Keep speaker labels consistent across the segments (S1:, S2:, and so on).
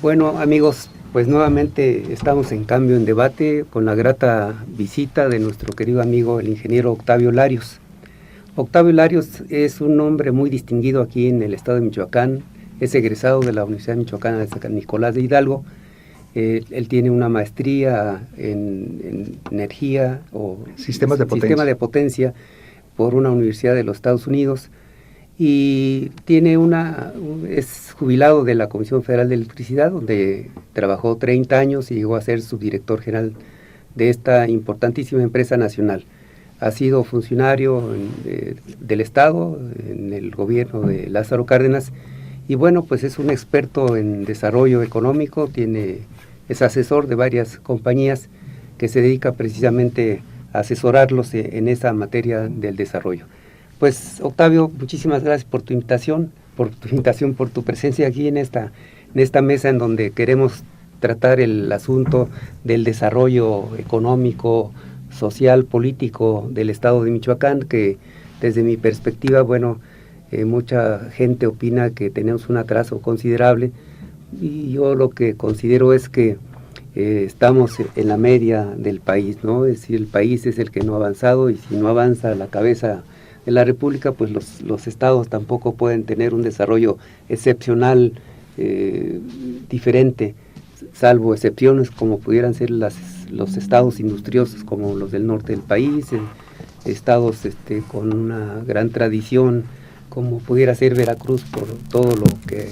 S1: Bueno, amigos, pues nuevamente estamos en Cambio en Debate con la grata visita de nuestro querido amigo el ingeniero Octavio Larios. Octavio Larios es un hombre muy distinguido aquí en el estado de Michoacán, es egresado de la Universidad Michoacana de San Nicolás de Hidalgo. Él tiene una maestría en energía o
S2: Sistemas de
S1: sistema de potencia por una universidad de los Estados Unidos. Y es jubilado de la Comisión Federal de Electricidad, donde trabajó 30 años y llegó a ser subdirector general de esta importantísima empresa nacional. Ha sido funcionario del Estado, en el gobierno de Lázaro Cárdenas, y bueno, pues es un experto en desarrollo económico, es asesor de varias compañías que se dedica precisamente a asesorarlos en esa materia del desarrollo. Pues Octavio, muchísimas gracias por tu invitación, por tu presencia aquí en esta mesa en donde queremos tratar el asunto del desarrollo económico, social, político del estado de Michoacán, que desde mi perspectiva, bueno, mucha gente opina que tenemos un atraso considerable, y yo lo que considero es que estamos en la media del país, ¿no? Es decir, el país es el que no ha avanzado, y si no avanza la cabeza de la República, pues los estados tampoco pueden tener un desarrollo excepcional, diferente, salvo excepciones como pudieran ser los estados industriosos como los del norte del país, estados con una gran tradición como pudiera ser Veracruz, por todo lo que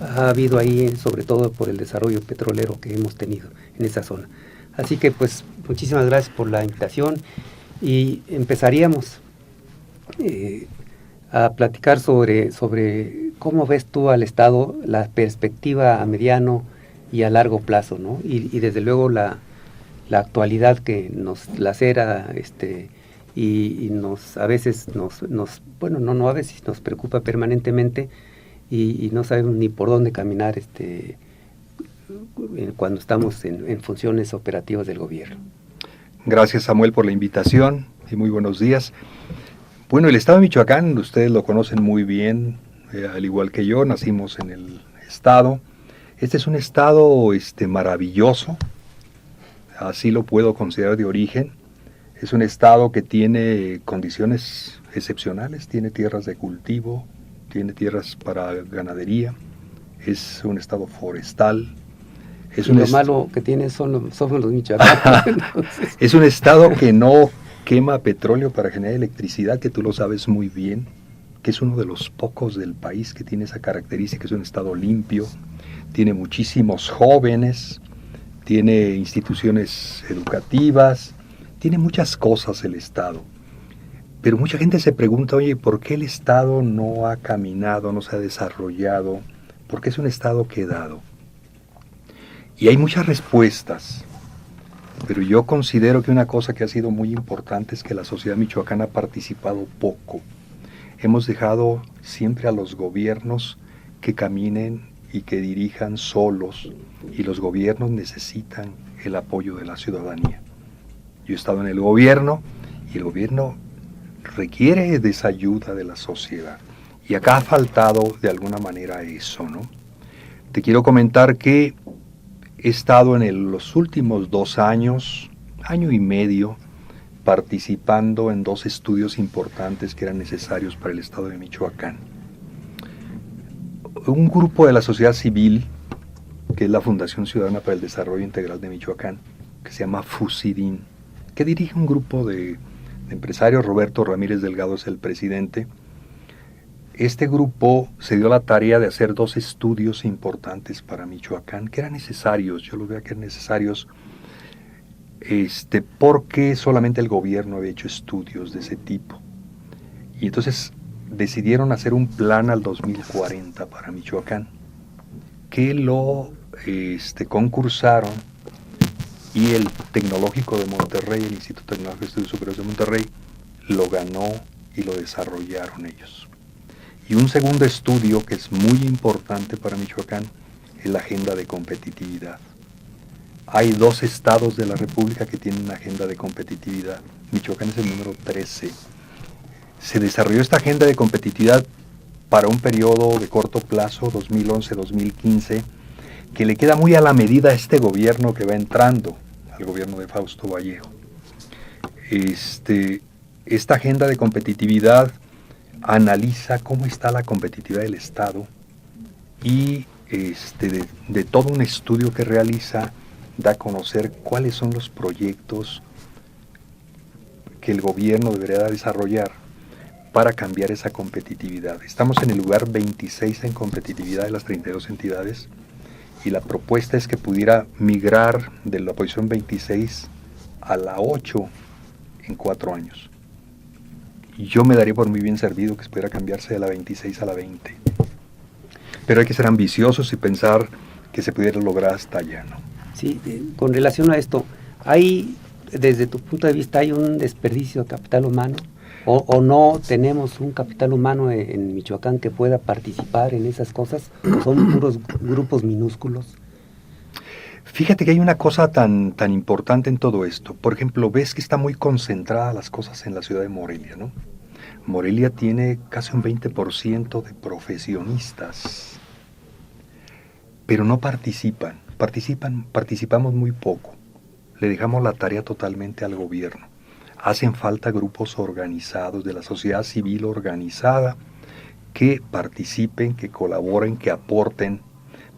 S1: ha habido ahí, sobre todo por el desarrollo petrolero que hemos tenido en esa zona. Así que pues muchísimas gracias por la invitación, y empezaríamos a platicar sobre cómo ves tú al Estado, la perspectiva a mediano y a largo plazo, ¿no? Y desde luego la actualidad que nos lacera, y a veces nos preocupa permanentemente, y no sabemos ni por dónde caminar cuando estamos en funciones operativas del gobierno.
S2: Gracias, Samuel, por la invitación y muy buenos días. Bueno, el estado de Michoacán, ustedes lo conocen muy bien, al igual que yo, nacimos en el estado. Este es un estado maravilloso, así lo puedo considerar de origen. Es un estado que tiene condiciones excepcionales, tiene tierras de cultivo, tiene tierras para ganadería, es un estado forestal.
S1: Lo malo que tiene somos los michoacanos.
S2: Es un estado que no quema petróleo para generar electricidad, que tú lo sabes muy bien, que es uno de los pocos del país que tiene esa característica. Es un estado limpio, tiene muchísimos jóvenes, tiene instituciones educativas, tiene muchas cosas el estado. Pero mucha gente se pregunta, oye, ¿por qué el estado no ha caminado, no se ha desarrollado? ¿Por qué es un estado quedado? Y hay muchas respuestas, pero yo considero que una cosa que ha sido muy importante es que la sociedad michoacana ha participado poco. Hemos dejado siempre a los gobiernos que caminen y que dirijan solos, y los gobiernos necesitan el apoyo de la ciudadanía. Yo he estado en el gobierno, y el gobierno requiere de esa ayuda de la sociedad, y acá ha faltado de alguna manera eso, ¿no? Te quiero comentar que he estado en los últimos 2 años, año y medio, participando en 2 estudios importantes que eran necesarios para el estado de Michoacán. Un grupo de la sociedad civil, que es la Fundación Ciudadana para el Desarrollo Integral de Michoacán, que se llama FUCIDIN, que dirige un grupo de empresarios. Roberto Ramírez Delgado es el presidente. Este grupo se dio la tarea de hacer 2 estudios importantes para Michoacán, que eran necesarios, yo los veo que eran necesarios, porque solamente el gobierno había hecho estudios de ese tipo. Y entonces decidieron hacer un plan al 2040 para Michoacán, que lo concursaron, y el Tecnológico de Monterrey, el Instituto Tecnológico de Estudios Superiores de Monterrey, lo ganó y lo desarrollaron ellos. Y un segundo estudio que es muy importante para Michoacán es la agenda de competitividad. Hay 2 estados de la República que tienen una agenda de competitividad. Michoacán es el número 13. Se desarrolló esta agenda de competitividad para un periodo de corto plazo, 2011-2015, que le queda muy a la medida a este gobierno que va entrando, al gobierno de Fausto Vallejo. Esta agenda de competitividad analiza cómo está la competitividad del Estado y de todo un estudio que realiza da a conocer cuáles son los proyectos que el gobierno debería desarrollar para cambiar esa competitividad. Estamos en el lugar 26 en competitividad de las 32 entidades y la propuesta es que pudiera migrar de la posición 26 a la 8 en 4 años. Y yo me daría por muy bien servido que pudiera cambiarse de la 26 a la 20. Pero hay que ser ambiciosos y pensar que se pudiera lograr hasta allá, ¿no?
S1: Sí, con relación a esto, desde tu punto de vista, ¿hay un desperdicio de capital humano? ¿O no tenemos un capital humano en Michoacán que pueda participar en esas cosas? ¿O son puros grupos minúsculos?
S2: Fíjate que hay una cosa tan importante en todo esto. Por ejemplo, ves que está muy concentrada las cosas en la ciudad de Morelia, ¿no? Morelia tiene casi un 20% de profesionistas, pero no participan. Participamos muy poco. Le dejamos la tarea totalmente al gobierno. Hacen falta grupos organizados de la sociedad civil organizada que participen, que colaboren, que aporten,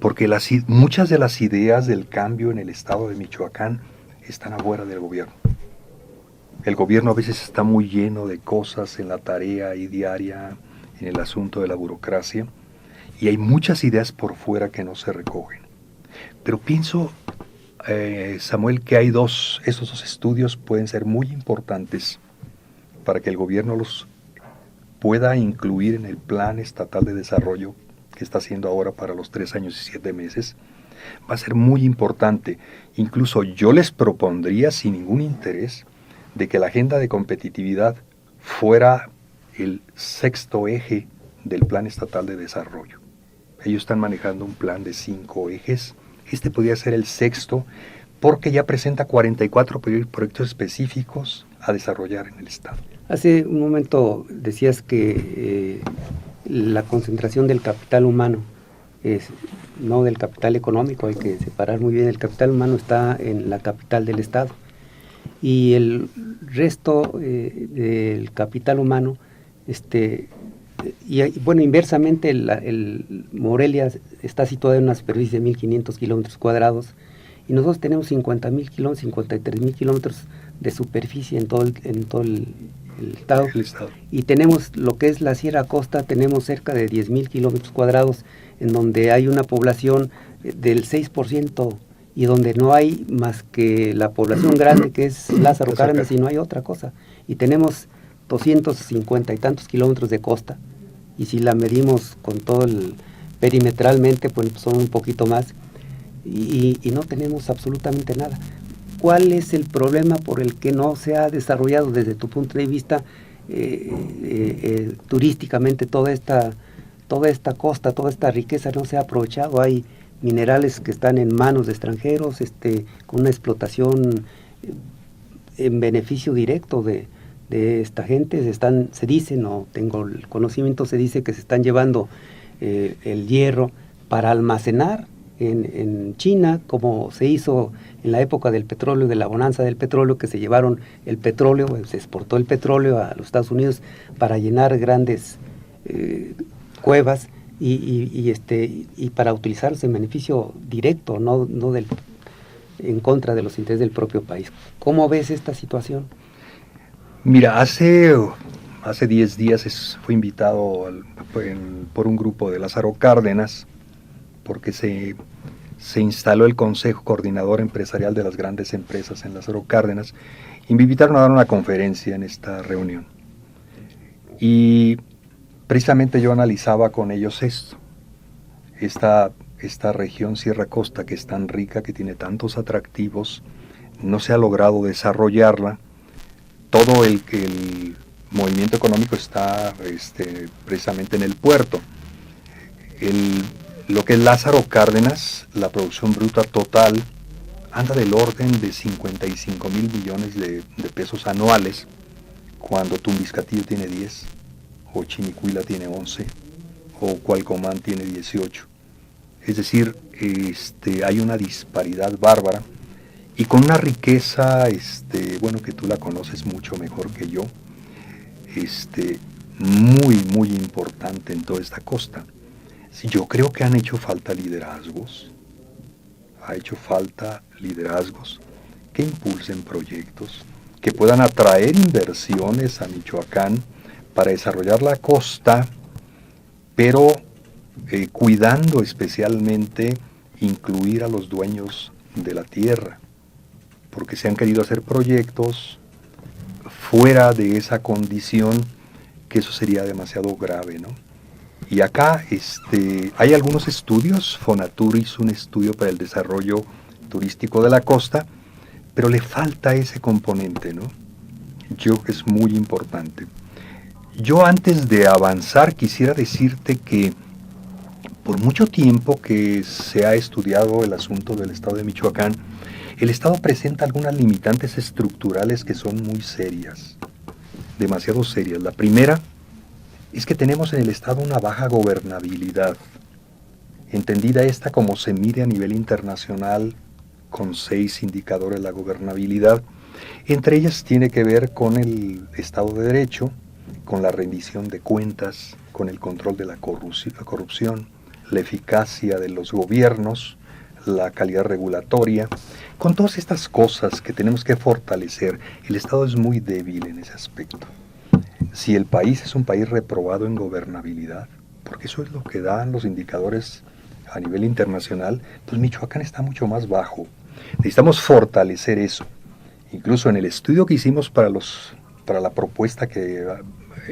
S2: porque muchas de las ideas del cambio en el estado de Michoacán están afuera del gobierno. El gobierno a veces está muy lleno de cosas en la tarea y diaria, en el asunto de la burocracia, y hay muchas ideas por fuera que no se recogen. Pero pienso, Samuel, que esos dos estudios pueden ser muy importantes para que el gobierno los pueda incluir en el plan estatal de desarrollo que está haciendo ahora para los 3 años y 7 meses. Va a ser muy importante. Incluso yo les propondría, sin ningún interés, de que la agenda de competitividad fuera el 6º eje del plan estatal de desarrollo. Ellos están manejando un plan de 5 ejes. Este podría ser el 6º porque ya presenta 44 proyectos específicos a desarrollar en el Estado.
S1: Hace un momento decías que la concentración del capital humano, no del capital económico, hay que separar muy bien, el capital humano está en la capital del Estado y el resto del capital humano, bueno, inversamente el Morelia está situado en una superficie de 1.500 kilómetros cuadrados y nosotros tenemos 50,000 kilómetros, 53,000 kilómetros de superficie en todo el estado. Y tenemos lo que es la Sierra Costa, tenemos cerca de 10,000 kilómetros cuadrados en donde hay una población del 6% y donde no hay más que la población grande que es Lázaro Cárdenas y no hay otra cosa. Y tenemos 250 y tantos kilómetros de costa y si la medimos con todo perimetralmente pues son un poquito más y no tenemos absolutamente nada. ¿Cuál es el problema por el que no se ha desarrollado desde tu punto de vista turísticamente toda esta costa, toda esta riqueza no se ha aprovechado? Hay minerales que están en manos de extranjeros, con una explotación en beneficio directo de esta gente. Se dice, no tengo el conocimiento, se dice que se están llevando el hierro para almacenar en China, como se hizo en la época del petróleo, de la bonanza del petróleo, que se llevaron el petróleo, se exportó el petróleo a los Estados Unidos para llenar grandes cuevas y para utilizarlos en beneficio directo, no en contra de los intereses del propio país. ¿Cómo ves esta situación?
S2: Mira, hace 10 días fui invitado por un grupo de Lázaro Cárdenas porque se instaló el Consejo Coordinador Empresarial de las Grandes Empresas en Lázaro Cárdenas y me invitaron a dar una conferencia en esta reunión. Y precisamente yo analizaba con ellos esta región Sierra Costa que es tan rica, que tiene tantos atractivos, no se ha logrado desarrollarla. Todo el movimiento económico está precisamente en el puerto. Lo que es Lázaro Cárdenas, la producción bruta total anda del orden de 55,000 millones de pesos anuales, cuando Tumbiscatillo tiene 10, o Chinicuila tiene 11, o Cualcomán tiene 18. Es decir, hay una disparidad bárbara y con una riqueza, bueno, que tú la conoces mucho mejor que yo, muy, muy importante en toda esta costa. Sí, yo creo que han hecho falta liderazgos, ha hecho falta liderazgos que impulsen proyectos, que puedan atraer inversiones a Michoacán para desarrollar la costa, pero cuidando especialmente incluir a los dueños de la tierra, porque se han querido hacer proyectos fuera de esa condición, que eso sería demasiado grave, ¿no? Y acá hay algunos estudios. Fonatur hizo un estudio para el desarrollo turístico de la costa, pero le falta ese componente, ¿no? Yo creo que es muy importante. Yo, antes de avanzar, quisiera decirte que por mucho tiempo que se ha estudiado el asunto del estado de Michoacán, el estado presenta algunas limitantes estructurales que son muy serias, demasiado serias. La primera es que tenemos en el estado una baja gobernabilidad, entendida esta como se mide a nivel internacional con 6 indicadores de la gobernabilidad. Entre ellas tiene que ver con el Estado de Derecho, con la rendición de cuentas, con el control de la corrupción, la eficacia de los gobiernos, la calidad regulatoria. Con todas estas cosas que tenemos que fortalecer, el Estado es muy débil en ese aspecto. Si el país es un país reprobado en gobernabilidad, porque eso es lo que dan los indicadores a nivel internacional, pues Michoacán está mucho más bajo. Necesitamos fortalecer eso. Incluso en el estudio que hicimos para la propuesta que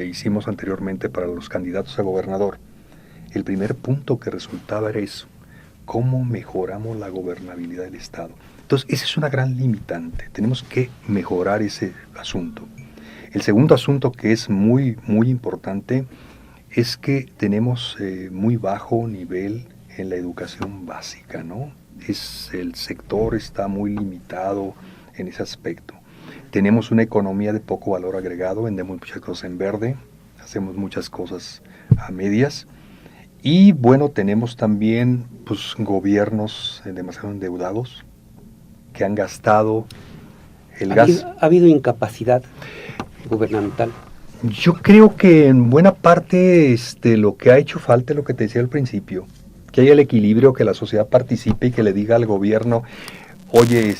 S2: hicimos anteriormente para los candidatos a gobernador, el primer punto que resultaba era eso: cómo mejoramos la gobernabilidad del Estado. Entonces, esa es una gran limitante. Tenemos que mejorar ese asunto. El segundo asunto, que es muy, muy importante, es que tenemos muy bajo nivel en la educación básica, ¿no? El sector está muy limitado en ese aspecto. Tenemos una economía de poco valor agregado, vendemos muchas cosas en verde, hacemos muchas cosas a medias. Y bueno, tenemos también pues gobiernos demasiado endeudados que han gastado el gas.
S1: ¿Ha habido incapacidad gubernamental?
S2: Yo creo que en buena parte lo que ha hecho falta es lo que te decía al principio, que haya el equilibrio, que la sociedad participe y que le diga al gobierno: oye,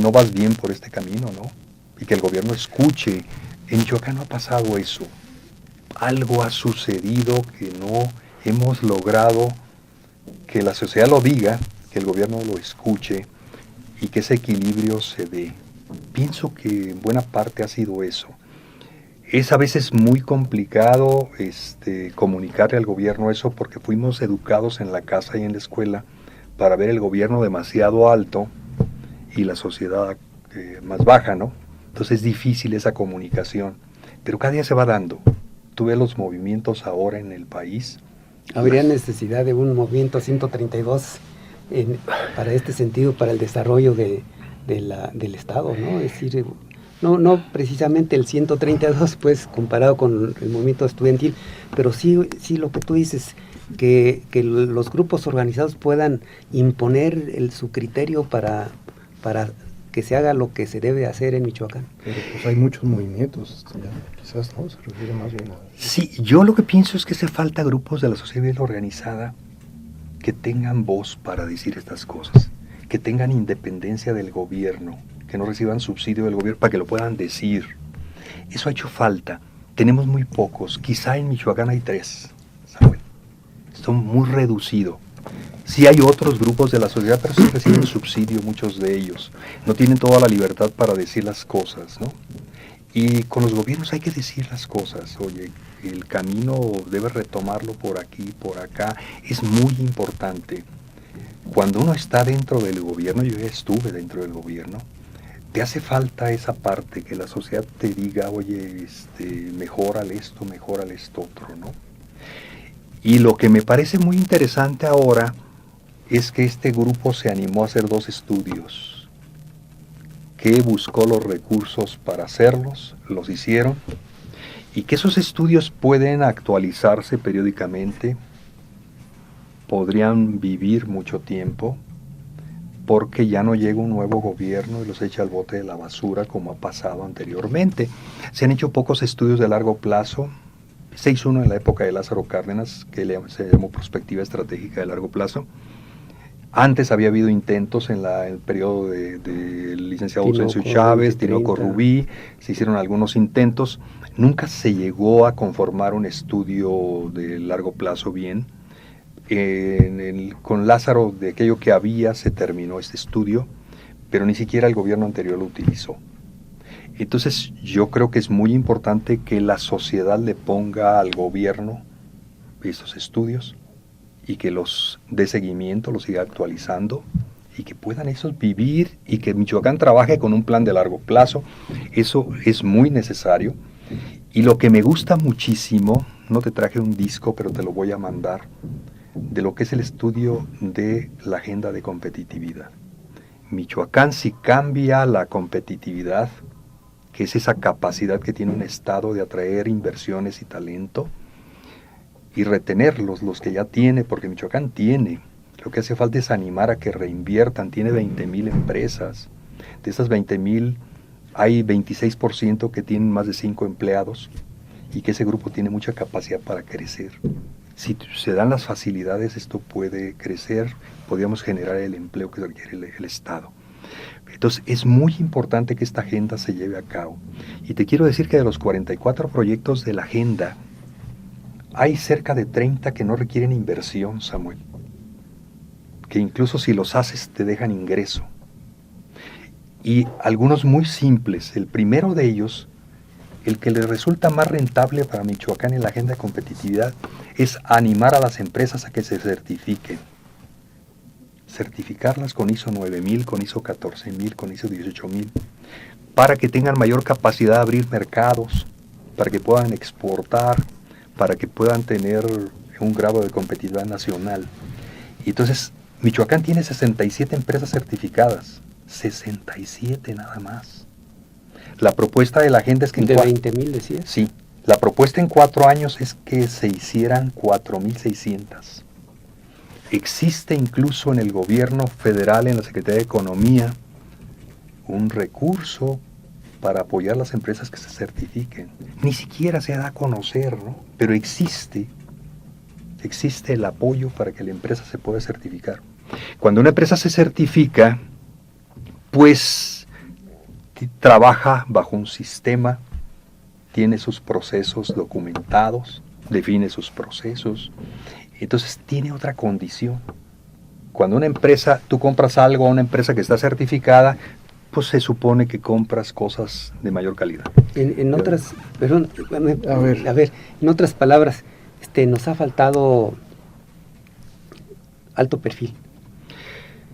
S2: no vas bien por este camino, ¿no? Y que el gobierno escuche. En Michoacán no ha pasado eso. Algo ha sucedido que no hemos logrado que la sociedad lo diga, que el gobierno lo escuche y que ese equilibrio se dé. Pienso que en buena parte ha sido eso. Es a veces muy complicado comunicarle al gobierno eso, porque fuimos educados en la casa y en la escuela para ver el gobierno demasiado alto y la sociedad más baja, ¿no? Entonces es difícil esa comunicación, pero cada día se va dando. Tú ves los movimientos ahora en el país.
S1: ¿Habría necesidad de un movimiento 132 para este sentido, para el desarrollo del Estado, ¿no? Es decir, no precisamente el 132, pues, comparado con el movimiento estudiantil, pero sí lo que tú dices, que los grupos organizados puedan imponer su criterio para que se haga lo que se debe hacer en Michoacán.
S3: Pero pues hay muchos movimientos, quizás, ¿no? Se refiere más bien a...
S2: Sí, yo lo que pienso es que hace falta grupos de la sociedad civil organizada que tengan voz para decir estas cosas, que tengan independencia del gobierno, que no reciban subsidio del gobierno para que lo puedan decir. Eso ha hecho falta. Tenemos muy pocos, quizá en Michoacán hay 3, ¿saben? Son muy reducidos. Sí hay otros grupos de la sociedad, pero sí reciben subsidio muchos de ellos. No tienen toda la libertad para decir las cosas, ¿no? Y con los gobiernos hay que decir las cosas. Oye, el camino debe retomarlo por aquí, por acá. Es muy importante. Cuando uno está dentro del gobierno, yo ya estuve dentro del gobierno, te hace falta esa parte, que la sociedad te diga: oye, mejórale esto otro, ¿no? Y lo que me parece muy interesante ahora es que este grupo se animó a hacer 2 estudios, que buscó los recursos para hacerlos, los hicieron, y que esos estudios pueden actualizarse periódicamente podrían vivir mucho tiempo porque ya no llega un nuevo gobierno y los echa al bote de la basura como ha pasado anteriormente. Se han hecho pocos estudios de largo plazo. Se hizo uno en la época de Lázaro Cárdenas, que se llamó Prospectiva Estratégica de Largo Plazo. Antes había habido intentos en el periodo del licenciado Ausencio Chávez, Tinoco Rubí, se hicieron algunos intentos. Nunca se llegó a conformar un estudio de largo plazo bien. Con Lázaro, de aquello que había, se terminó este estudio, pero ni siquiera el gobierno anterior lo utilizó. Entonces yo creo que es muy importante que la sociedad le ponga al gobierno estos estudios y que los dé seguimiento, los siga actualizando y que puedan esos vivir y que Michoacán trabaje con un plan de largo plazo. Eso es muy necesario. Y lo que me gusta muchísimo, no te traje un disco, pero te lo voy a mandar, de lo que es el estudio de la agenda de competitividad. Michoacán, si cambia la competitividad, que es esa capacidad que tiene un estado de atraer inversiones y talento y retenerlos, los que ya tiene, porque Michoacán tiene. Lo que hace falta es animar a que reinviertan. Tiene 20,000 empresas. De esas 20,000 hay 26% que tienen más de 5 empleados y que ese grupo tiene mucha capacidad para crecer. Si se dan las facilidades, esto puede crecer, podríamos generar el empleo que requiere el Estado. Entonces es muy importante que esta agenda se lleve a cabo. Y te quiero decir que de los 44 proyectos de la agenda, hay cerca de 30 que no requieren inversión, Samuel. Que incluso si los haces te dejan ingreso. Y algunos muy simples. El primero de ellos, el que le resulta más rentable para Michoacán en la agenda de competitividad, es animar a las empresas a que se certifiquen. Certificarlas con ISO 9000, con ISO 14000, con ISO 18000, para que tengan mayor capacidad de abrir mercados, para que puedan exportar, para que puedan tener un grado de competitividad nacional. Y entonces, Michoacán tiene 67 empresas certificadas, 67 nada más. La propuesta de la agenda es que...
S1: ¿De 20,000 decías?
S2: Sí, la propuesta en 4 años es que se hicieran 4,600. Existe incluso en el gobierno federal, en la Secretaría de Economía, un recurso para apoyar las empresas que se certifiquen. Ni siquiera se da a conocer, ¿no? Pero existe el apoyo para que la empresa se pueda certificar. Cuando una empresa se certifica, pues trabaja bajo un sistema, tiene sus procesos documentados, define sus procesos, entonces tiene otra condición. Cuando una empresa, tú compras algo a una empresa que está certificada, pues se supone que compras cosas de mayor calidad.
S1: En otras, perdón, a ver, en otras palabras, nos ha faltado alto perfil,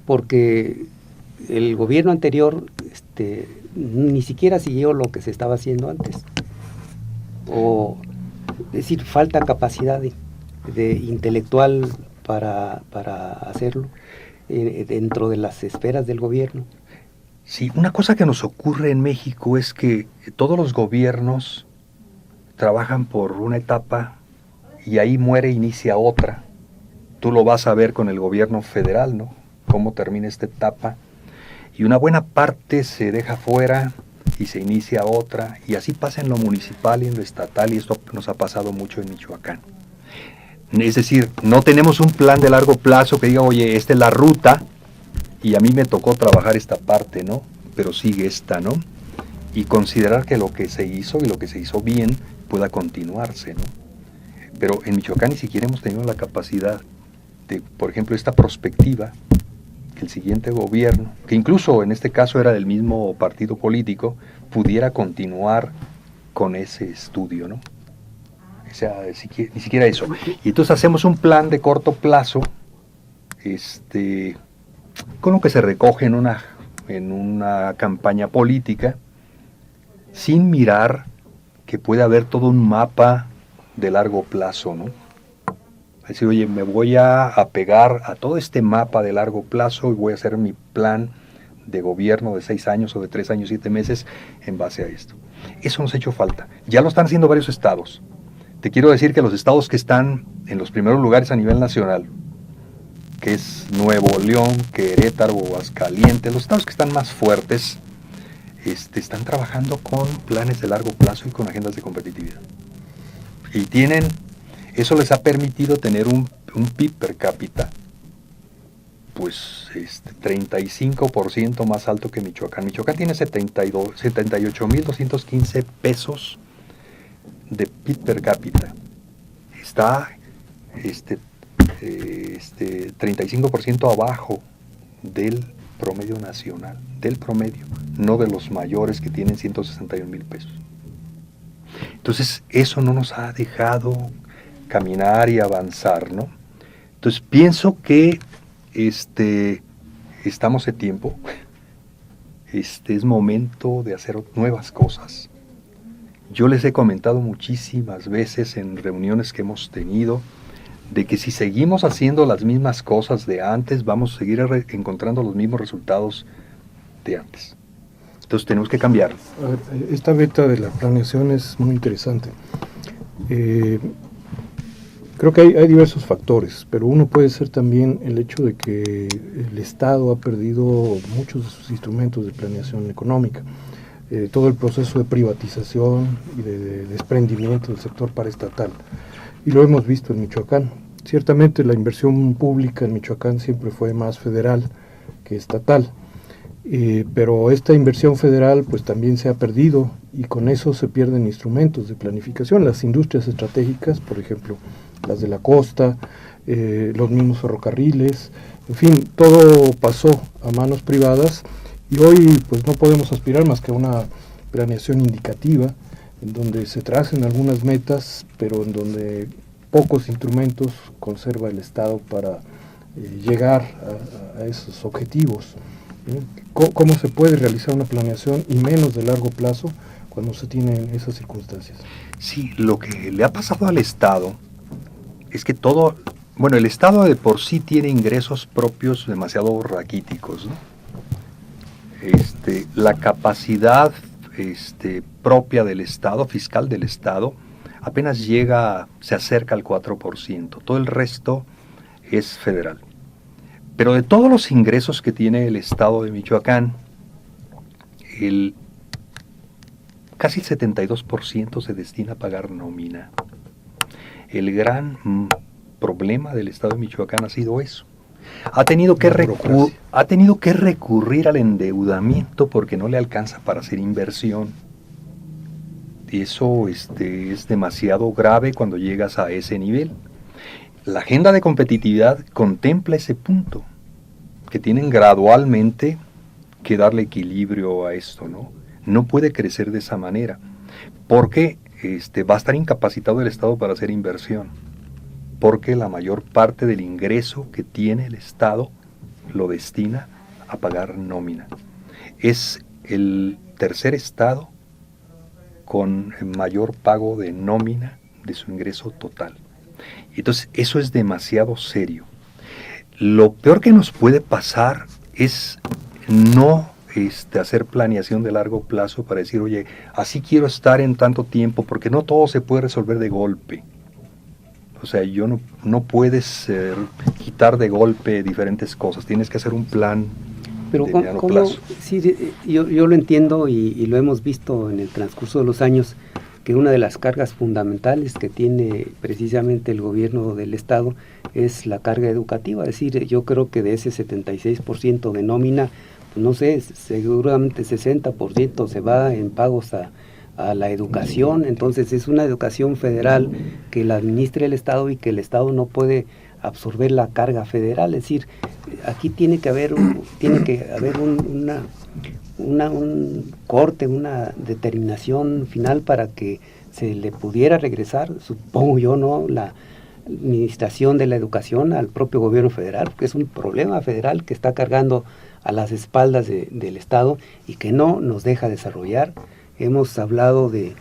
S1: porque el gobierno anterior ni siquiera siguió lo que se estaba haciendo antes. Es decir, falta capacidad de intelectual para hacerlo dentro de las esferas del gobierno.
S2: Sí, una cosa que nos ocurre en México es que todos los gobiernos trabajan por una etapa y ahí muere, inicia otra. Tú lo vas a ver con el gobierno federal, ¿no? Cómo termina esta etapa. Y una buena parte se deja fuera y se inicia otra. Y así pasa en lo municipal y en lo estatal, y esto nos ha pasado mucho en Michoacán. Es decir, no tenemos un plan de largo plazo que diga, oye, esta es la ruta, y a mí me tocó trabajar esta parte, ¿no? Pero sigue esta, ¿no? Y considerar que lo que se hizo y lo que se hizo bien pueda continuarse, ¿no? Pero en Michoacán ni siquiera hemos tenido la capacidad de, por ejemplo, esta perspectiva, que el siguiente gobierno, que incluso en este caso era del mismo partido político, pudiera continuar con ese estudio, ¿no? O sea, ni siquiera eso. Y entonces hacemos un plan de corto plazo, con lo que se recoge en una campaña política, sin mirar que puede haber todo un mapa de largo plazo, ¿no? Es decir, oye, me voy a apegar a todo este mapa de largo plazo y voy a hacer mi plan de gobierno de 6 años o de 3 años, 7 meses en base a esto. Eso nos ha hecho falta. Ya lo están haciendo varios estados. Te quiero decir que los estados que están en los primeros lugares a nivel nacional, que es Nuevo León, Querétaro, Aguascalientes, los estados que están más fuertes, están trabajando con planes de largo plazo y con agendas de competitividad. Y eso les ha permitido tener un PIB per cápita, pues 35% más alto que Michoacán. Michoacán tiene 78,215 pesos de PIB per cápita. Está 35% abajo del promedio nacional, del promedio, no de los mayores que tienen 161,000 pesos. Entonces, eso no nos ha dejado caminar y avanzar, ¿no? Entonces, pienso que estamos de tiempo, es momento de hacer nuevas cosas. Yo les he comentado muchísimas veces en reuniones que hemos tenido, de que si seguimos haciendo las mismas cosas de antes, vamos a seguir encontrando los mismos resultados de antes. Entonces tenemos que cambiar.
S3: A ver, esta beta de la planeación es muy interesante. Creo que hay diversos factores, pero uno puede ser también el hecho de que el Estado ha perdido muchos de sus instrumentos de planeación económica. Todo el proceso de privatización y de desprendimiento del sector paraestatal. Y lo hemos visto en Michoacán. Ciertamente la inversión pública en Michoacán siempre fue más federal que estatal, pero esta inversión federal pues también se ha perdido y con eso se pierden instrumentos de planificación. Las industrias estratégicas, por ejemplo, las de la costa, los mismos ferrocarriles, en fin, todo pasó a manos privadas y hoy pues no podemos aspirar más que a una planeación indicativa en donde se tracen algunas metas, pero en donde pocos instrumentos conserva el Estado para llegar a esos objetivos. ¿Cómo se puede realizar una planeación y menos de largo plazo cuando se tienen esas circunstancias?
S2: Sí, lo que le ha pasado al Estado es que el Estado de por sí tiene ingresos propios demasiado raquíticos, ¿no? La capacidad propia del Estado, fiscal del Estado, apenas se acerca al 4%, todo el resto es federal. Pero de todos los ingresos que tiene el Estado de Michoacán, casi el 72% se destina a pagar nómina. El gran problema del Estado de Michoacán ha sido eso. Ha tenido que recurrir al endeudamiento porque no le alcanza para hacer inversión. Y eso es demasiado grave cuando llegas a ese nivel. La agenda de competitividad contempla ese punto, que tienen gradualmente que darle equilibrio a esto, ¿no? No puede crecer de esa manera, porque va a estar incapacitado el Estado para hacer inversión, porque la mayor parte del ingreso que tiene el Estado lo destina a pagar nómina. Es el tercer Estado con mayor pago de nómina de su ingreso total. Entonces, eso es demasiado serio. Lo peor que nos puede pasar es no hacer planeación de largo plazo para decir, oye, así quiero estar en tanto tiempo, porque no todo se puede resolver de golpe. O sea, no puedes quitar de golpe diferentes cosas, tienes que hacer un plan de mediano plazo.
S1: Sí, yo lo entiendo y lo hemos visto en el transcurso de los años, que una de las cargas fundamentales que tiene precisamente el gobierno del Estado es la carga educativa. Es decir, yo creo que de ese 76% de nómina, pues no sé, seguramente 60% se va en pagos a la educación. Entonces es una educación federal que la administra el Estado y que el Estado no puede absorber la carga federal. Es decir, aquí tiene que haber un corte, una determinación final para que se le pudiera regresar, supongo yo, ¿no?, la administración de la educación al propio gobierno federal, porque es un problema federal que está cargando a las espaldas del Estado y que no nos deja desarrollar. Hemos hablado de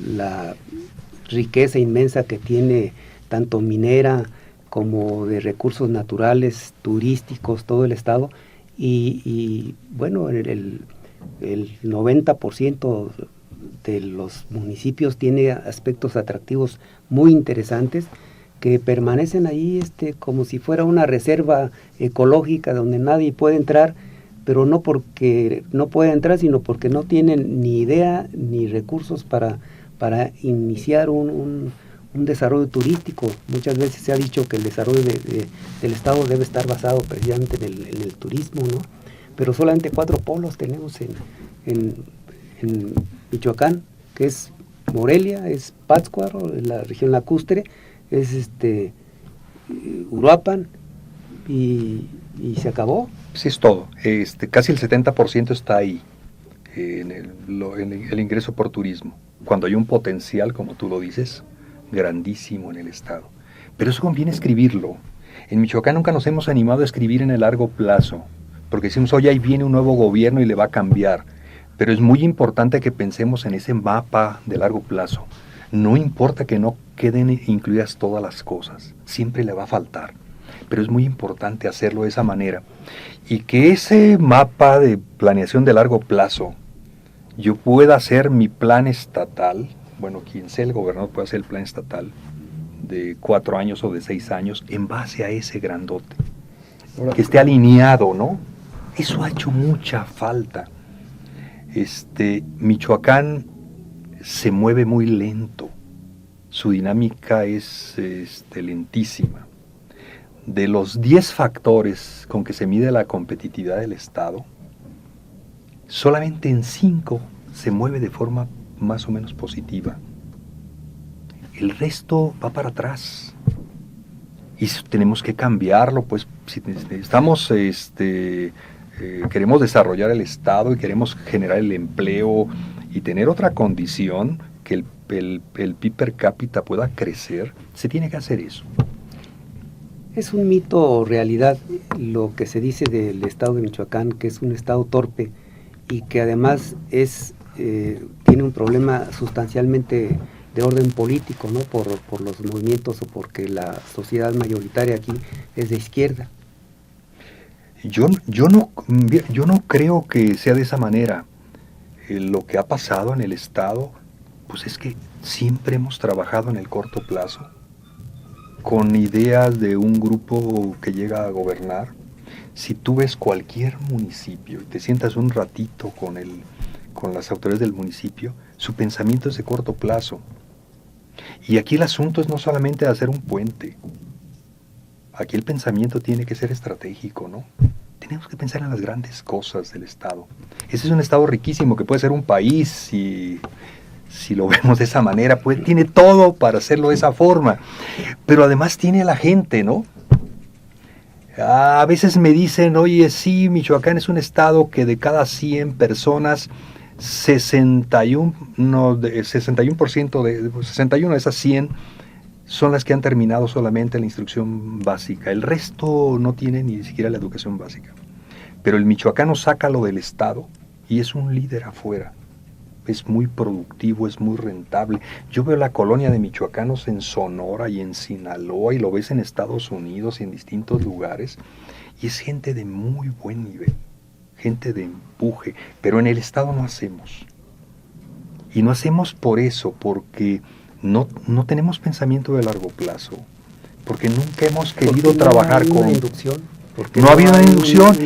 S1: la riqueza inmensa que tiene tanto minera como de recursos naturales, turísticos, todo el Estado, y bueno, el 90% de los municipios tiene aspectos atractivos muy interesantes que permanecen ahí como si fuera una reserva ecológica donde nadie puede entrar, pero no porque no puede entrar, sino porque no tienen ni idea ni recursos para iniciar un desarrollo turístico. Muchas veces se ha dicho que el desarrollo del Estado debe estar basado precisamente en el turismo, ¿no? Pero solamente 4 polos tenemos en Michoacán, que es Morelia, es Pátzcuaro, la región lacustre, es Uruapan, y se acabó.
S2: Sí, es todo. Casi el 70% está ahí, en el ingreso por turismo, cuando hay un potencial, como tú lo dices, grandísimo en el Estado. Pero eso conviene escribirlo. En Michoacán nunca nos hemos animado a escribir en el largo plazo, porque decimos, oye, ahí viene un nuevo gobierno y le va a cambiar. Pero es muy importante que pensemos en ese mapa de largo plazo. No importa que no queden incluidas todas las cosas, siempre le va a faltar. Pero es muy importante hacerlo de esa manera. Y que ese mapa de planeación de largo plazo, yo pueda hacer mi plan estatal, bueno, quien sea el gobernador puede hacer el plan estatal de 4 años o de 6 años en base a ese grandote. Que esté alineado, ¿no? Eso ha hecho mucha falta. Michoacán se mueve muy lento, su dinámica es lentísima. De los 10 factores con que se mide la competitividad del Estado, solamente en 5 se mueve de forma más o menos positiva. El resto va para atrás. Y tenemos que cambiarlo, pues si estamos queremos desarrollar el Estado y queremos generar el empleo y tener otra condición, que el PIB per cápita pueda crecer, se tiene que hacer eso.
S1: Es un mito o realidad lo que se dice del Estado de Michoacán, que es un Estado torpe y que además tiene un problema sustancialmente de orden político, ¿no? Por los movimientos o porque la sociedad mayoritaria aquí es de izquierda.
S2: Yo no creo que sea de esa manera. Lo que ha pasado en el Estado, pues es que siempre hemos trabajado en el corto plazo, con ideas de un grupo que llega a gobernar. Si tú ves cualquier municipio y te sientas un ratito con las autoridades del municipio, su pensamiento es de corto plazo. Y aquí el asunto es no solamente hacer un puente. Aquí el pensamiento tiene que ser estratégico, ¿no? Tenemos que pensar en las grandes cosas del Estado. Ese es un Estado riquísimo que puede ser un país, si lo vemos de esa manera, pues tiene todo para hacerlo de esa forma. Pero además tiene la gente, ¿no? A veces me dicen, oye, sí, Michoacán es un estado que de cada 100 personas, 61 de esas 100 son las que han terminado solamente la instrucción básica. El resto no tiene ni siquiera la educación básica. Pero el michoacano saca lo del estado y es un líder afuera. Es muy productivo, es muy rentable. Yo veo la colonia de michoacanos en Sonora y en Sinaloa y lo ves en Estados Unidos y en distintos lugares. Y es gente de muy buen nivel, gente de empuje. Pero en el Estado no hacemos. Y no hacemos por eso, porque no tenemos pensamiento de largo plazo. Porque nunca hemos querido trabajar con...
S1: inducción.
S2: No ha habido una inducción.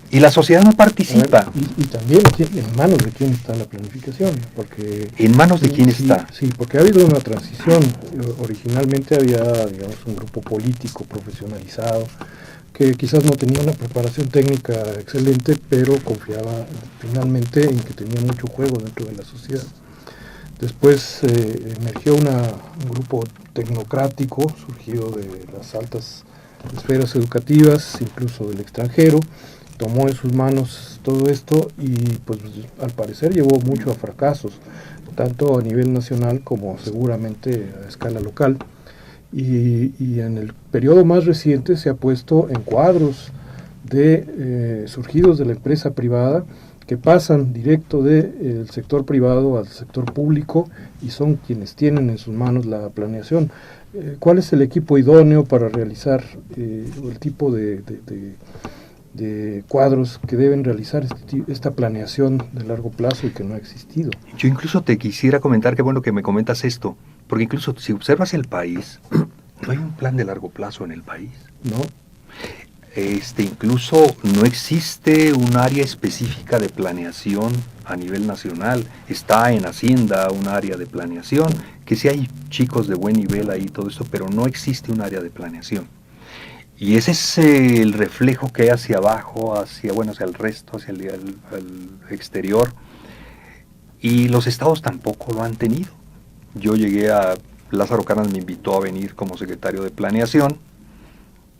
S2: Y la sociedad no participa.
S3: Y también en manos de quién está la planificación, porque...
S2: ¿En manos de quién está?
S3: Sí, porque ha habido una transición. Originalmente había, digamos, un grupo político profesionalizado que quizás no tenía una preparación técnica excelente, pero confiaba finalmente en que tenía mucho juego dentro de la sociedad. Después emergió un grupo tecnocrático, surgido de las altas esferas educativas, incluso del extranjero, tomó en sus manos todo esto y pues al parecer llevó mucho a fracasos, tanto a nivel nacional como seguramente a escala local. Y en el periodo más reciente se ha puesto en cuadros surgidos de la empresa privada que pasan directo del sector privado al sector público y son quienes tienen en sus manos la planeación. ¿Cuál es el equipo idóneo para realizar el tipo de cuadros que deben realizar esta planeación de largo plazo y que no ha existido?
S2: Yo incluso te quisiera comentar, qué bueno que me comentas esto, porque incluso si observas el país, No hay un plan de largo plazo en el país.
S3: ¿no?
S2: Incluso no existe un área específica de planeación a nivel nacional. Está en Hacienda un área de planeación, que sí hay chicos de buen nivel ahí, todo esto, pero no existe un área de planeación. Y ese es el reflejo que hay hacia abajo, hacia el resto, hacia el exterior. Y los estados tampoco lo han tenido. Yo llegué Lázaro Cárdenas me invitó a venir como secretario de planeación,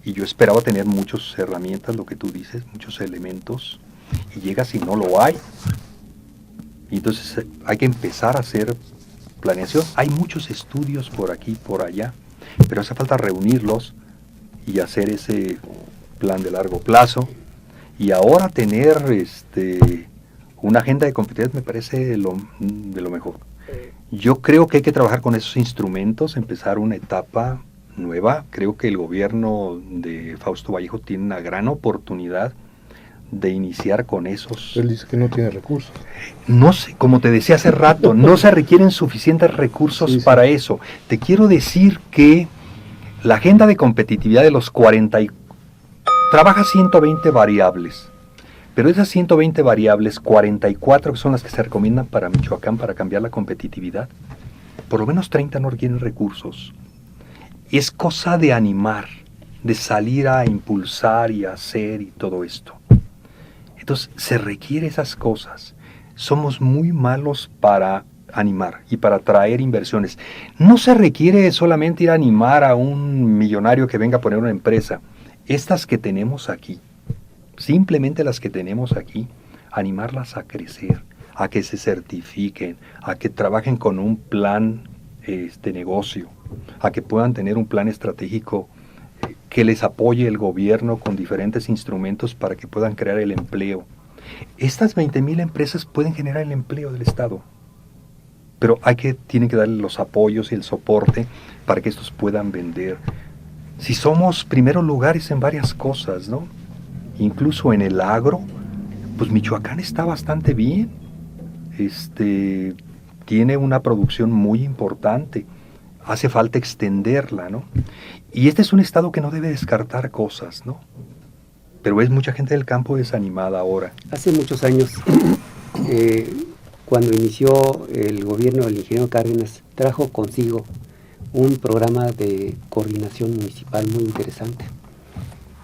S2: y yo esperaba tener muchas herramientas, lo que tú dices, muchos elementos, y llegas y no lo hay. Y entonces hay que empezar a hacer planeación. Hay muchos estudios por aquí, por allá, pero hace falta reunirlos y hacer ese plan de largo plazo. Y ahora tener una agenda de competitividad me parece de lo mejor. Yo creo que hay que trabajar con esos instrumentos, empezar una etapa nueva. Creo que el gobierno de Fausto Vallejo tiene una gran oportunidad de iniciar con esos.
S3: Él dice que no tiene recursos.
S2: No sé, como te decía hace rato, no se requieren suficientes recursos para eso. Te quiero decir que la agenda de competitividad de los 40 trabaja 120 variables, pero de esas 120 variables, 44 que son las que se recomiendan para Michoacán para cambiar la competitividad, por lo menos 30 no requieren recursos. Es cosa de animar, de salir a impulsar y hacer y todo esto. Entonces, se requiere esas cosas. Somos muy malos para animar y para atraer inversiones. No se requiere solamente ir a animar a un millonario que venga a poner una empresa. Estas que tenemos aquí, simplemente las que tenemos aquí, animarlas a crecer, a que se certifiquen, a que trabajen con un plan de negocio, a que puedan tener un plan estratégico que les apoye el gobierno con diferentes instrumentos para que puedan crear el empleo. Estas 20,000 empresas pueden generar el empleo del Estado, pero tienen que darle los apoyos y el soporte para que estos puedan vender. Si somos primeros lugares en varias cosas, ¿no? Incluso en el agro, pues Michoacán está bastante bien. Tiene una producción muy importante. Hace falta extenderla, ¿no? Y este es un estado que no debe descartar cosas, ¿no? Pero es mucha gente del campo desanimada ahora.
S1: Hace muchos años, cuando inició el gobierno del ingeniero Cárdenas, trajo consigo un programa de coordinación municipal muy interesante.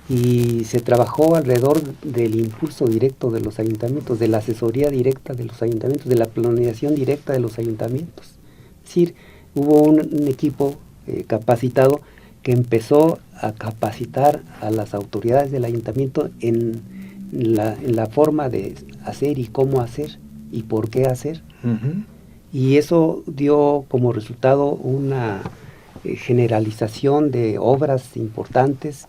S1: Y se trabajó alrededor del impulso directo de los ayuntamientos, de la asesoría directa de los ayuntamientos, de la planeación directa de los ayuntamientos. Es decir, hubo un equipo capacitado que empezó a capacitar a las autoridades del ayuntamiento en la forma de hacer y cómo hacer y por qué hacer.
S2: Uh-huh.
S1: Y eso dio como resultado una generalización de obras importantes,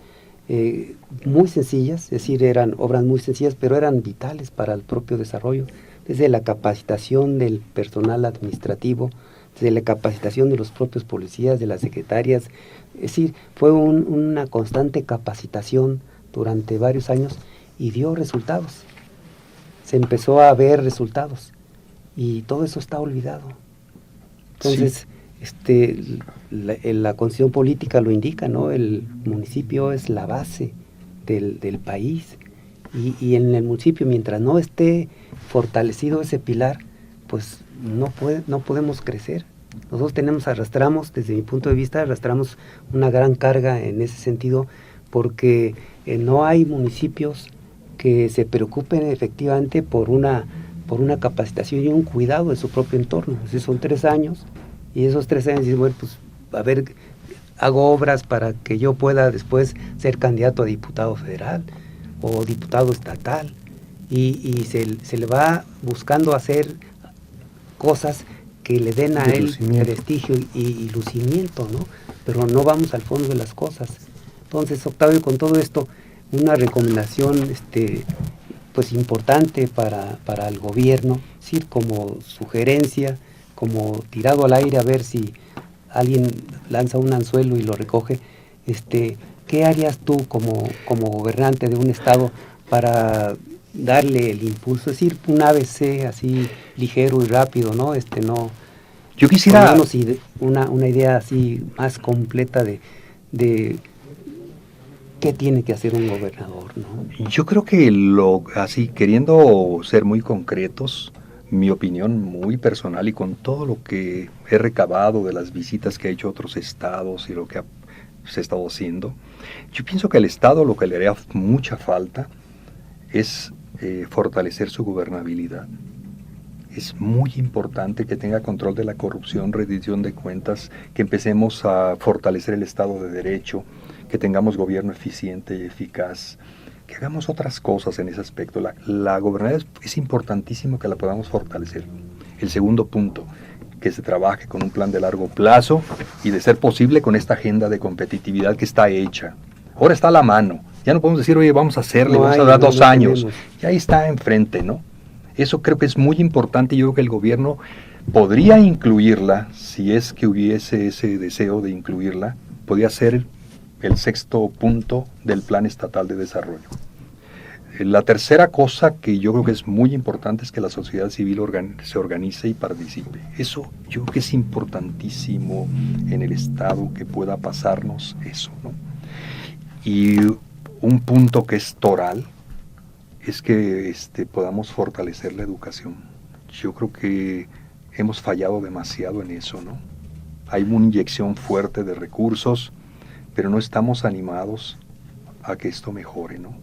S1: muy sencillas, es decir, eran obras muy sencillas, pero eran vitales para el propio desarrollo, desde la capacitación del personal administrativo, desde la capacitación de los propios policías, de las secretarias. Es decir, fue una constante capacitación durante varios años y dio resultados. Se empezó a ver resultados y todo eso está olvidado. Entonces, sí. La constitución política lo indica, ¿no? El municipio es la base del país y en el municipio, mientras no esté fortalecido ese pilar, pues no podemos crecer. Nosotros arrastramos, desde mi punto de vista, arrastramos una gran carga en ese sentido, porque no hay municipios que se preocupen efectivamente por una capacitación y un cuidado de su propio entorno. Es decir, son 3 años, y esos 3 años dicen, bueno, pues a ver, hago obras para que yo pueda después ser candidato a diputado federal o diputado estatal, y se le va buscando hacer cosas que le den a él prestigio y lucimiento, ¿no? Pero no vamos al fondo de las cosas. Entonces, Octavio, con todo esto, una recomendación pues importante para el gobierno, es decir, como sugerencia, como tirado al aire a ver si alguien lanza un anzuelo y lo recoge. ¿Qué harías tú como gobernante de un estado para darle el impulso? Es decir, un ABC así ligero y rápido, ¿no?
S2: Yo quisiera
S1: una idea así más completa de de qué tiene que hacer un gobernador, ¿no?
S2: Yo creo que así, queriendo ser muy concretos, mi opinión muy personal y con todo lo que he recabado de las visitas que he hecho a otros estados y lo que se ha estado haciendo, yo pienso que al Estado lo que le haría mucha falta es fortalecer su gobernabilidad. Es muy importante que tenga control de la corrupción, rendición de cuentas, que empecemos a fortalecer el Estado de Derecho, que tengamos gobierno eficiente y eficaz, que hagamos otras cosas en ese aspecto. La gobernabilidad es importantísimo que la podamos fortalecer. El segundo punto, que se trabaje con un plan de largo plazo y de ser posible con esta agenda de competitividad que está hecha. Ahora está a la mano. Ya no podemos decir, oye, vamos a hacerle, vamos a dar 2 años. Ya ahí está enfrente, ¿no? Eso creo que es muy importante y yo creo que el gobierno podría incluirla, si es que hubiese ese deseo de incluirla, podría ser el 6º punto del Plan Estatal de Desarrollo. La tercera cosa que yo creo que es muy importante es que la sociedad civil se organice y participe. Eso yo creo que es importantísimo en el Estado, que pueda pasarnos eso, ¿no? Y un punto que es toral es que podamos fortalecer la educación. Yo creo que hemos fallado demasiado en eso, ¿no? Hay una inyección fuerte de recursos, pero no estamos animados a que esto mejore, ¿no?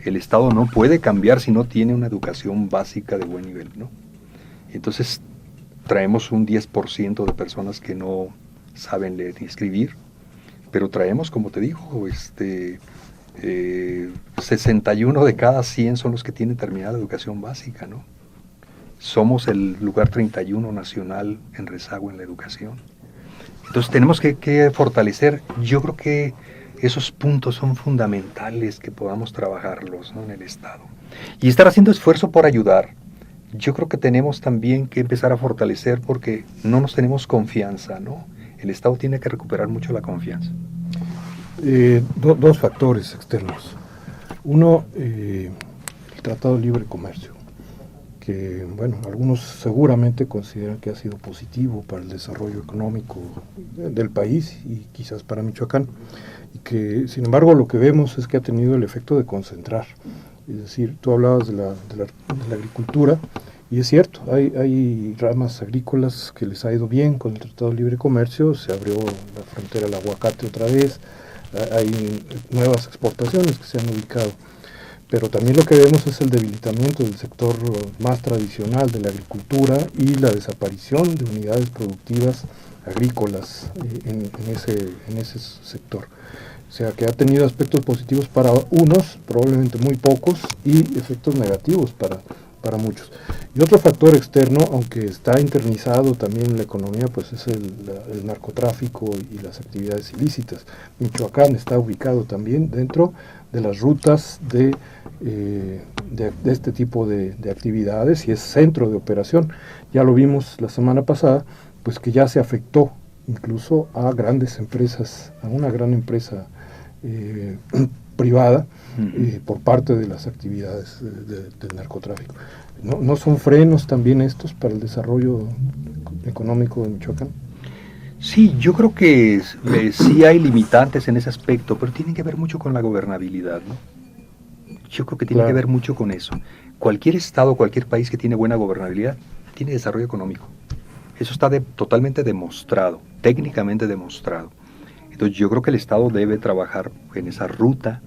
S2: El Estado no puede cambiar si no tiene una educación básica de buen nivel, ¿no? Entonces traemos un 10% de personas que no saben leer ni escribir, pero traemos, como te digo, 61 de cada 100 son los que tienen terminada la educación básica, ¿no? Somos el lugar 31 nacional en rezago en la educación. Entonces tenemos que fortalecer. Yo creo que esos puntos son fundamentales que podamos trabajarlos, ¿no?, en el Estado. Y estar haciendo esfuerzo por ayudar. Yo creo que tenemos también que empezar a fortalecer porque no nos tenemos confianza, ¿no? El Estado tiene que recuperar mucho la confianza.
S3: Dos factores externos. Uno, el Tratado de Libre Comercio, que, bueno, algunos seguramente consideran que ha sido positivo para el desarrollo económico del país y quizás para Michoacán, y que, sin embargo, lo que vemos es que ha tenido el efecto de concentrar. Es decir, tú hablabas de la agricultura, y es cierto, hay ramas agrícolas que les ha ido bien con el Tratado de Libre Comercio, se abrió la frontera al aguacate otra vez, hay nuevas exportaciones que se han ubicado, pero también lo que vemos es el debilitamiento del sector más tradicional de la agricultura y la desaparición de unidades productivas agrícolas en ese sector. O sea, que ha tenido aspectos positivos para unos, probablemente muy pocos, y efectos negativos para muchos. Y otro factor externo, aunque está internizado también en la economía, pues es el narcotráfico y las actividades ilícitas. Michoacán está ubicado también dentro de las rutas de este tipo de actividades y es centro de operación. Ya lo vimos la semana pasada, pues que ya se afectó incluso a grandes empresas, a una gran empresa privada por parte de las actividades del narcotráfico. ¿No son frenos también estos para el desarrollo económico de Michoacán?
S2: Sí, yo creo que sí hay limitantes en ese aspecto, pero tienen que ver mucho con la gobernabilidad, ¿no? Yo creo que tiene que ver mucho con eso. Cualquier estado, cualquier país que tiene buena gobernabilidad, tiene desarrollo económico. Eso está totalmente demostrado, técnicamente demostrado. Entonces yo creo que el Estado debe trabajar en esa ruta.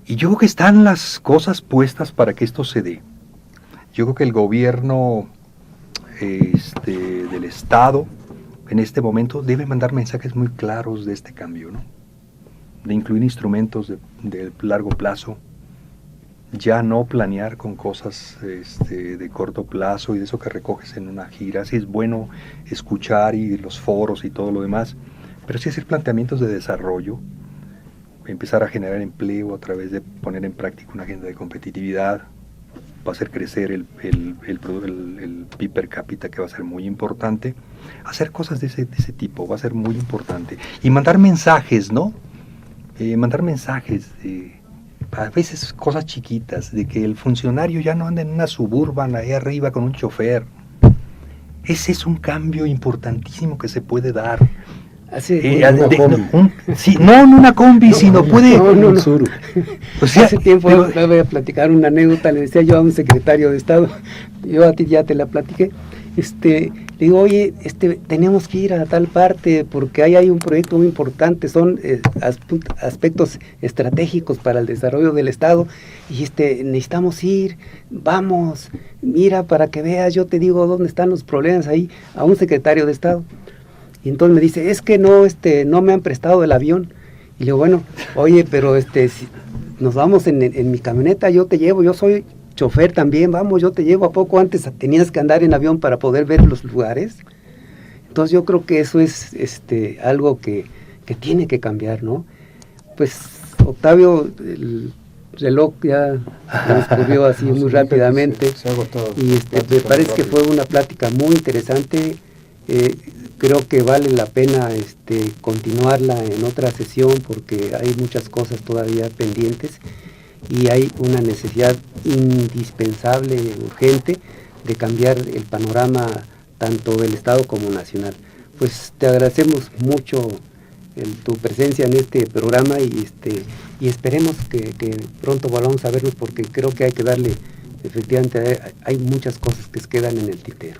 S2: Y yo creo que están las cosas puestas para que esto se dé. Yo creo que el gobierno del Estado en este momento debe mandar mensajes muy claros de este cambio, ¿no? De incluir instrumentos de largo plazo, ya no planear con cosas de corto plazo y de eso que recoges en una gira. Sí es bueno escuchar y los foros y todo lo demás, pero sí hacer planteamientos de desarrollo, empezar a generar empleo a través de poner en práctica una agenda de competitividad, va a hacer crecer el PIB per cápita, que va a ser muy importante. Hacer cosas de ese tipo va a ser muy importante. Y mandar mensajes, ¿no? Mandar mensajes, a veces cosas chiquitas, de que el funcionario ya no anda en una Suburban ahí arriba con un chofer. Ese es un cambio importantísimo que se puede dar. No en una combi, sino puede...
S1: No.
S2: O sea,
S1: hace tiempo me voy a platicar una anécdota, le decía yo a un secretario de Estado, yo a ti ya te la platiqué, le digo, oye, tenemos que ir a tal parte porque ahí hay un proyecto muy importante, son aspectos estratégicos para el desarrollo del Estado, y necesitamos ir, vamos, mira para que veas, yo te digo dónde están los problemas ahí, a un secretario de Estado. Y entonces me dice, es que no me han prestado el avión. Y le digo, bueno, oye, pero si nos vamos en mi camioneta, yo te llevo, yo soy chofer también, vamos, yo te llevo. ¿A poco antes tenías que andar en avión para poder ver los lugares? Entonces yo creo que eso es algo que tiene que cambiar, ¿no? Pues, Octavio, el reloj ya transcurrió así muy rápidamente.
S3: Se ha agotado.
S1: Y me parece que fue una plática muy interesante. Creo que vale la pena continuarla en otra sesión porque hay muchas cosas todavía pendientes y hay una necesidad indispensable, urgente, de cambiar el panorama tanto del Estado como nacional. Pues te agradecemos mucho tu presencia en este programa y esperemos que pronto volvamos a vernos porque creo que hay que darle, efectivamente, hay muchas cosas que quedan en el tintero.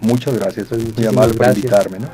S2: Muchas gracias,
S1: Pues
S2: muy amable por
S1: gracias.
S2: invitarme, ¿no?